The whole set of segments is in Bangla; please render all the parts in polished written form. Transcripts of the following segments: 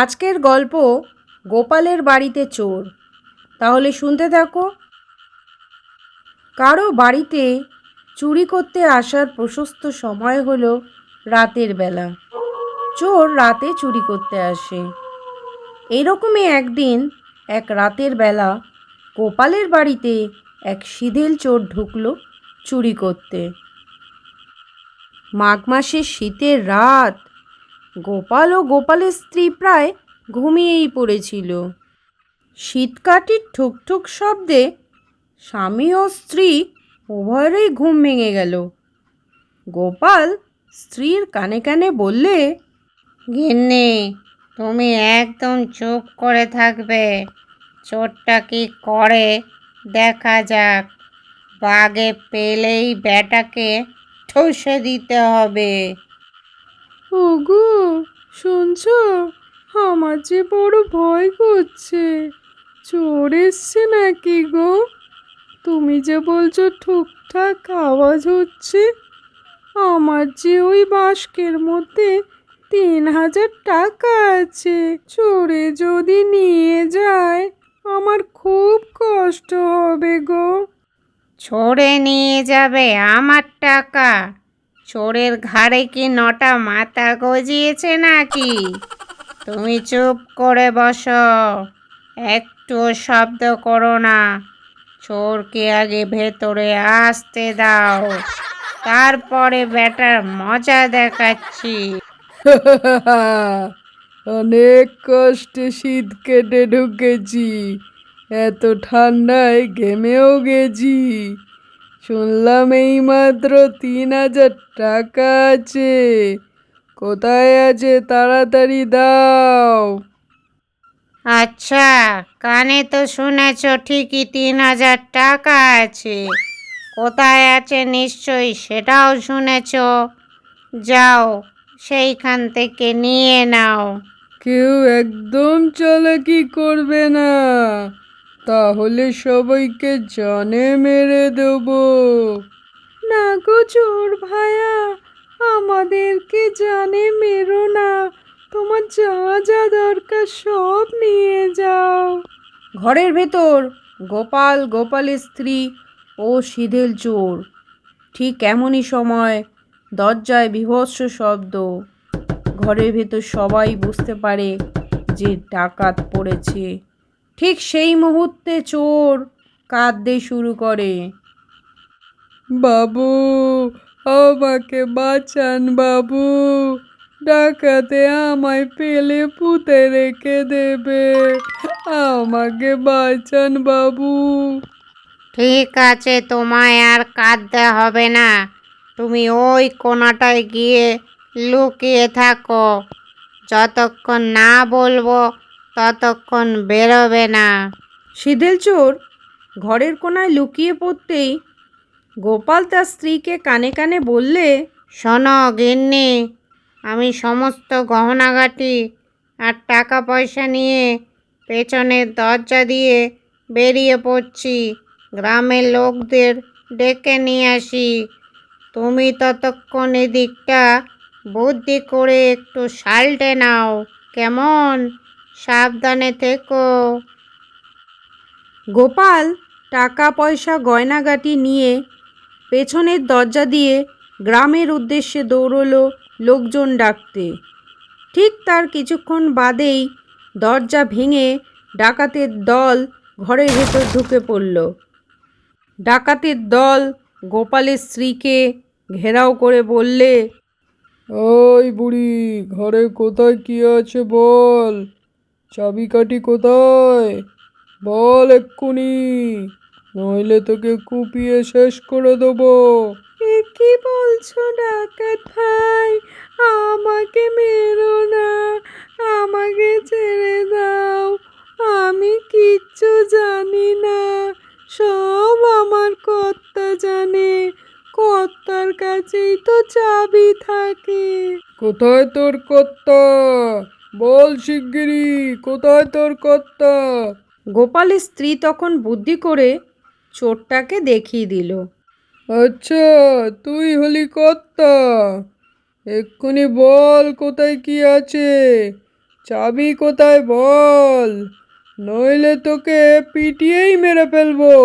আজকের গল্প গোপালের বাড়িতে চোর। তাহলে শুনতে থাকো। কারো বাড়িতে চুরি করতে আসার প্রশস্ত সময় হলো রাতের বেলা। চোর রাতে চুরি করতে আসে। এরকমই একদিন এক রাতের বেলা গোপালের বাড়িতে এক সিধেল চোর ঢুকলো চুরি করতে। মাঘ মাসের শীতের রাত। গোপাল ও গোপালের স্ত্রী প্রায় ঘুমিয়েই পড়েছিল। শীতকাঠির ঠুকঠুক শব্দে স্বামী ও স্ত্রী উভয়েরই ঘুম ভেঙে গেল। গোপাল স্ত্রীর কানে কানে বললে, গিন্নি, তুমি একদম চুপ করে থাকবে। চোরটা কি করে দেখা যাক। বাগে পেলেই ব্যাটাকে ঠুসে দিতে হবে। ওগো শুনছো, আমার যে বড় ভয় করছে। চোর এসছে নাকি গো? তুমি যে বলছো ঠুকঠাক আওয়াজ হচ্ছে। আমার যে ওই বাস্কের মধ্যে ৩,০০০ টাকা আছে। চোরে যদি নিয়ে যায় আমার খুব কষ্ট হবে গো। চোরে নিয়ে যাবে আমার টাকা? চোরের ঘাড়ে কি ৯টা মাথা গজিয়েছে নাকি? তুমি চুপ করে বসো, একটুও শব্দ করো না। চোরকে আগে ভেতরে আসতে দাও, তারপরে ব্যাটার মজা দেখাচ্ছি। অনেক কষ্টে শীত কেটে ঢুকেছি, এত ঠান্ডায় ঘেমেও গেছি। শুনলাম এই মাত্র ৩,০০০ টাকা আছে। কোথায় আছে তাড়াতাড়ি দাও। আচ্ছা, কানে তো শুনেছ ঠিকই ৩,০০০ টাকা আছে। কোথায় আছে নিশ্চয়ই সেটাও শুনেছ। যাও, সেইখান থেকে নিয়ে নাও। কেউ একদম চালাকি করবে না, তাহলে সবাইকে জানে মেরে দেব। না গো চোর ভায়া, আমাদেরকে জানে মেরো না। তোমার যা যা দরকার সব নিয়ে যাও। ঘরের ভেতর গোপাল, গোপালের স্ত্রী ও সিধেল চোর। ঠিক এমনই সময় দরজায় বীভৎস শব্দ। ঘরের ভেতর সবাই বুঝতে পারে যে ডাকাত পড়েছে। ঠিক সেই মুহূর্তে চোর কাঁদতে শুরু করে, বাবু আমাকে বাঁচান বাবু, ডাকাতে আমায় পেলে পুঁতে রেখে দেবে, আমাকে বাঁচান বাবু। ঠিক আছে, তোমায় আর কাঁদতে হবে না। তুমি ওই কোণাটায় গিয়ে লুকিয়ে থাকো। যতক্ষণ না বলবো ততক্ষণ বেরোবে না। সিধেল চোর ঘরের কোণায় লুকিয়ে পড়তেই গোপাল তার স্ত্রীকে কানে কানে বললে, শোনো গিন্নি, আমি সমস্ত গহনাগাটি আর টাকা পয়সা নিয়ে পেছনের দরজা দিয়ে বেরিয়ে পড়ছি। গ্রামের লোকদের ডেকে নিয়ে আসি। তুমি ততক্ষণ এদিকটা বুদ্ধি করে একটু সালটে নাও, কেমন? সাবধানে থেকো। গোপাল টাকা পয়সা গয়নাগাটি নিয়ে পেছনের দরজা দিয়ে গ্রামের উদ্দেশ্যে দৌড়লো লোকজন ডাকতে। ঠিক তার কিছুক্ষণ বাদেই দরজা ভেঙে ডাকাতের দল ঘরের ভেতর ঢুকে পড়ল। ডাকাতের দল গোপালের স্ত্রীকে ঘেরাও করে বললে, ওই বুড়ি, ঘরে কোথায় কি আছে বল, চাবিকাঠি কোথায় বল এক্ষুনি, নইলে তোকে কুপিয়ে শেষ করে দেবো। এ কি বলছো ডাকাত ভাই, আমাকে মেরো না, আমাকে ছেড়ে দাও, আমি কিচ্ছু জানি না, সব আমার কর্তা জানে, কর্তার কাছেই তো চাবি থাকে। কোথায় তোর কর্তা, বল শিগগিরি, কোথায় তোর কর্তা? গোপালের স্ত্রী তখন বুদ্ধি করে চোরটাকে দেখিয়ে দিল। আচ্ছা, তুই হলি কর্তা, এক্ষুনি বল কোথায় কি আছে, চাবি কোথায় বল, নইলে তোকে পিটিয়েই মেরে ফেলবো।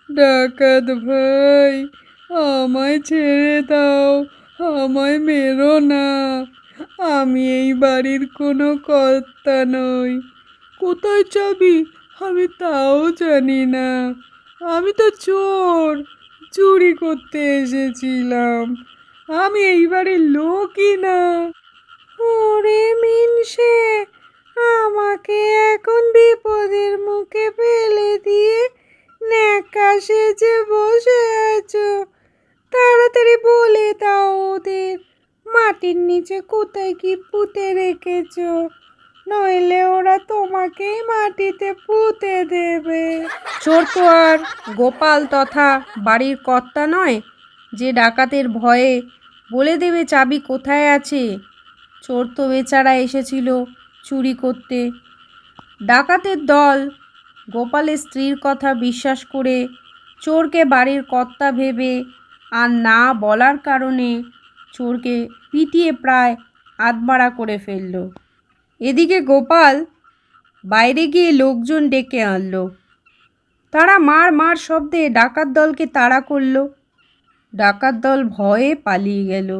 ডাকাত ভাই, আমায় ছেড়ে দাও, আমায় মেরো না। আমি এই বাড়ির কোনো কর্তা নই। কোথায় চাবি আমি তাও জানি না। আমি তো চোর, চুরি করতে এসেছিলাম। আমি এই বাড়ির লোকই না। ওরে মিনসে, আমাকে এখন বিপদের মুখে ফেলে দিয়ে ন্যাকা সেজে বসে আছো। তাড়াতাড়ি বলে দাও ওদের মাটির নিচে কোথায় কি পুঁতে রেখেছো, নইলে ওরা তোমাকেই মাটিতে পুঁতে দেবে। চোর তো আর গোপাল তথা বাড়ির কর্তা নয় যে ডাকাতের ভয়ে বলে দেবে চাবি কোথায় আছে। চোর তো বেচারা এসেছিল চুরি করতে। ডাকাতের দল গোপালের স্ত্রীর কথা বিশ্বাস করে চোরকে বাড়ির কর্তা ভেবে আর না বলার কারণে চোরকে পিটিয়ে প্রায় আধমরা করে ফেলল। এদিকে গোপাল বাইরে গিয়ে লোকজন ডেকে আনলো। তারা মার মার শব্দে ডাকাত দলকে তাড়া করলো। ডাকাত দল ভয়ে পালিয়ে গেল।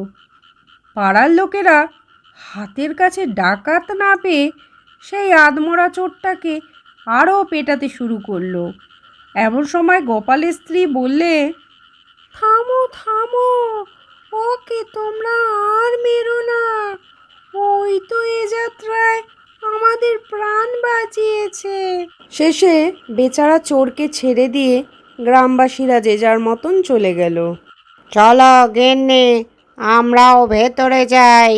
পাড়ার লোকেরা হাতের কাছে ডাকাত না পেয়ে সেই আধমরা চোরটাকে আরও পেটাতে শুরু করলো। এমন সময় গোপালের স্ত্রী বললে, থামো থামো, ওকে তোমরা আর মেরো না। ওই তো এ যাত্রায় আমাদের প্রাণ বাঁচিয়েছে। শেষে বেচারা চোরকে ছেড়ে দিয়ে গ্রামবাসীরা যে যার মতন চলে গেল। চলো গিন্নি, আমরাও ভেতরে যাই।